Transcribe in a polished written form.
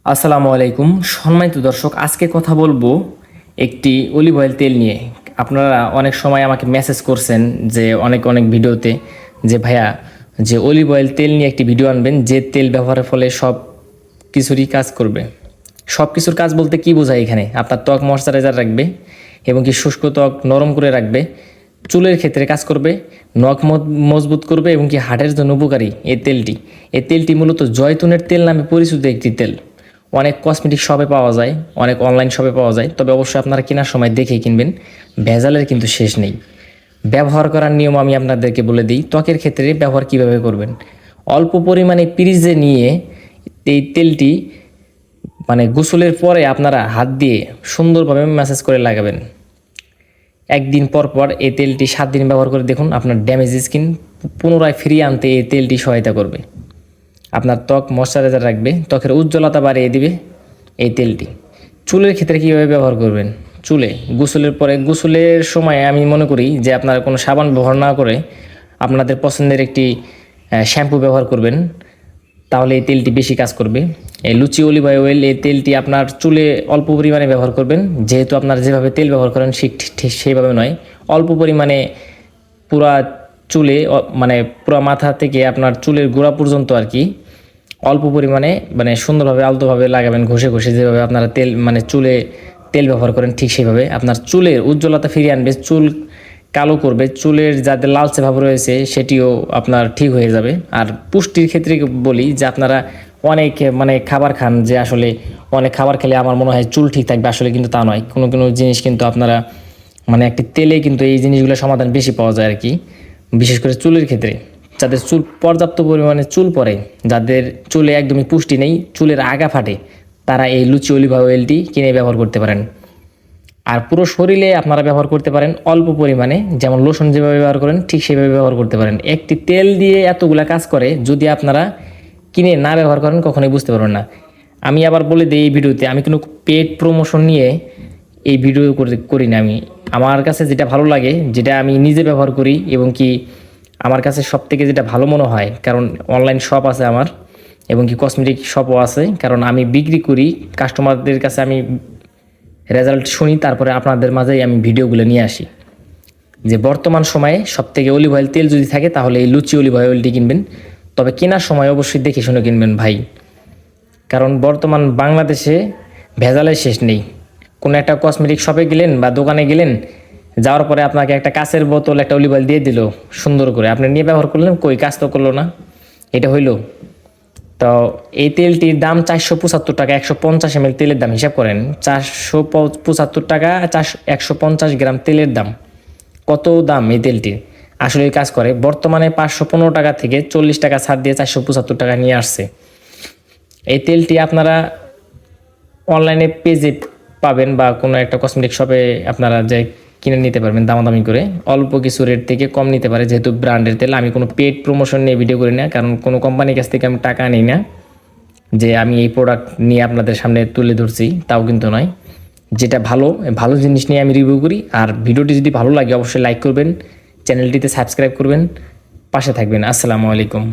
আসসালামু আলাইকুম সম্মানিত দর্শক, আজকে কথা বলবো একটি অলিভ অয়েল তেল নিয়ে। আপনারা অনেক সময় আমাকে মেসেজ করছেন যে অনেক অনেক ভিডিওতে যে ভাইয়া, যে অলিভ অয়েল তেল নিয়ে একটি ভিডিও আনবেন যে তেল ব্যবহারের ফলে সব কিছুরই কাজ করবে। সব কিছুর কাজ বলতে কি বোঝায় এখানে? আপনার ত্বক ময়শ্চারাইজার রাখবে এবং কি শুষ্ক ত্বক নরম করে রাখবে, চুলের ক্ষেত্রে কাজ করবে, নখ মজবুত করবে এবং কি হার্টের জন্য উপকারী এই তেলটি মূলত জয়তুনের তেল নামে পরিচিত একটি তেল। অনেক কসমেটিক শপে পাওয়া যায়, অনেক অনলাইন শপে পাওয়া যায়, তবে অবশ্যই আপনারা কেনার সময় দেখেই কিনবেন। ভেজালের কিন্তু শেষ নেই। ব্যবহার করার নিয়ম আমি আপনাদেরকে বলে দিই। ত্বকের ক্ষেত্রে ব্যবহার কিভাবে করবেন। অল্প পরিমাণে ফ্রিজে নিয়ে এই তেলটি গোসলের পরে আপনারা হাত দিয়ে সুন্দরভাবে ম্যাসাজ করে লাগাবেন। একদিন পর পর এই তেলটি 7 দিন ব্যবহার করে দেখুন, আপনার ড্যামেজ স্কিন পুনরায় ফিরিয়ে আনতে এই তেলটি সহায়তা করবে। আপনার ত্বক ময়শ্চারাইজার রাখবে, ত্বকের উজ্জ্বলতা বাড়িয়ে দিবে এই তেলটি। চুলের ক্ষেত্রে কীভাবে ব্যবহার করবেন? চুলে গোসলের সময় আমি মনে করি যে আপনারা কোনো সাবান ব্যবহার না করে আপনাদের পছন্দের একটি শ্যাম্পু ব্যবহার করবেন, তাহলে এই তেলটি বেশি কাজ করবে। এই লুচি অলিভ অয়েল এই তেলটি আপনার চুলে অল্প পরিমাণে ব্যবহার করবেন, যেহেতু আপনারা যেভাবে তেল ব্যবহার করেন ঠিক সেইভাবে নয়। অল্প পরিমাণে পুরা চুলে পুরা মাথা থেকে আপনার চুলের গোড়া পর্যন্ত আর কি অল্প পরিমাণে সুন্দরভাবে আলতোভাবে লাগাবেন, ঘষে ঘষে যেভাবে আপনারা চুলে তেল ব্যবহার করেন ঠিক সেইভাবে আপনার চুলের উজ্জ্বলতা ফিরিয়ে আনবে, চুল কালো করবে, চুলের যাদের লালচে ভাব রয়েছে সেটিও আপনার ঠিক হয়ে যাবে। আর পুষ্টির ক্ষেত্রে বলি যে আপনারা অনেক খাবার খান, যে আসলে অনেক খাবার খেলে আমার মনে হয় চুল ঠিক থাকবে, আসলে কিন্তু তা নয়। কোনো কোনো জিনিস কিন্তু আপনারা একটি তেলে কিন্তু এই জিনিসগুলো সমাধান বেশি পাওয়া যায় আর কি। বিশেষ করে চুলের ক্ষেত্রে যাদের চুল পর্যাপ্ত পরিমাণে চুল পড়ে, যাদের চুলে একদমই পুষ্টি নেই, চুলের আগা ফাটে, তারা এই লুচি অলিভ অয়েলটি কিনে ব্যবহার করতে পারেন। আর পুরো শরীরে আপনারা ব্যবহার করতে পারেন অল্প পরিমাণে, যেমন লোশন যেভাবে ব্যবহার করেন ঠিক সেভাবে ব্যবহার করতে পারেন। একটি তেল দিয়ে এতগুলা কাজ করে, যদি আপনারা কিনে না ব্যবহার করেন কখনোই বুঝতে পারবেন না। আমি আবার বলে দিই, এই ভিডিওতে আমি কোনো পেড প্রমোশন নিয়ে এই ভিডিও করি না। আমার কাছে যেটা ভালো লাগে, যেটা আমি নিজে ব্যবহার করি এবং কি আমার কাছে সব থেকে যেটা ভালো মনে হয়, কারণ অনলাইন শপ আছে আমার এবং কি কসমেটিক শপও আছে, কারণ আমি বিক্রি করি, কাস্টমারদের কাছে আমি রেজাল্ট শুনি, তারপরে আপনাদের মাঝেই আমি ভিডিওগুলো নিয়ে আসি। যে বর্তমান সময়ে সবথেকে অলিভ অয়েল তেল যদি থাকে তাহলে এই লুচি অলিভ অয়েলটি কিনবেন, তবে কেনার সময় অবশ্যই দেখে শুনে কিনবেন ভাই, কারণ বর্তমান বাংলাদেশে ভেজালের শেষ নেই। কোনো একটা কসমেটিক শপে গেলেন বা দোকানে গেলেন, যাওয়ার পরে আপনাকে একটা কাঁচের বোতল একটা অলিভ অয়েল দিয়ে দিল সুন্দর করে, আপনি নিয়ে ব্যবহার করলেন, কই কাজ তো করলো না, এটা হইল? তো এই তেলটির দাম 475 টাকা। 150 ml তেলের দাম হিসাব করেন, 475 টাকা, 150 গ্রাম তেলের দাম। কত দাম এই তেলটির? আসলে কাজ করে। বর্তমানে 515 টাকা থেকে 40 টাকা ছাড় দিয়ে 475 টাকা নিয়ে আসছে। এই তেলটি আপনারা অনলাইনে পেজে পাবেন বা কোনো একটা কসমেটিক শপে আপনারা যে কিনে নিতে পারবেন দামাদামি করে, অল্প কিছু রেট থেকে কম নিতে পারে, যেহেতু ব্র্যান্ডের তেল। আমি কোনো পেড প্রমোশন নিয়ে ভিডিও করি না, কারণ কোনো কোম্পানির কাছ থেকে আমি টাকা নিই না যে আমি এই প্রোডাক্ট নিয়ে আপনাদের সামনে তুলে ধরছি, তাও কিন্তু নয়। যেটা ভালো ভালো জিনিস নিয়ে আমি রিভিউ করি। আর ভিডিওটি যদি ভালো লাগে অবশ্যই লাইক করবেন, চ্যানেলটিতে সাবস্ক্রাইব করবেন, পাশে থাকবেন। আসসালামু আলাইকুম।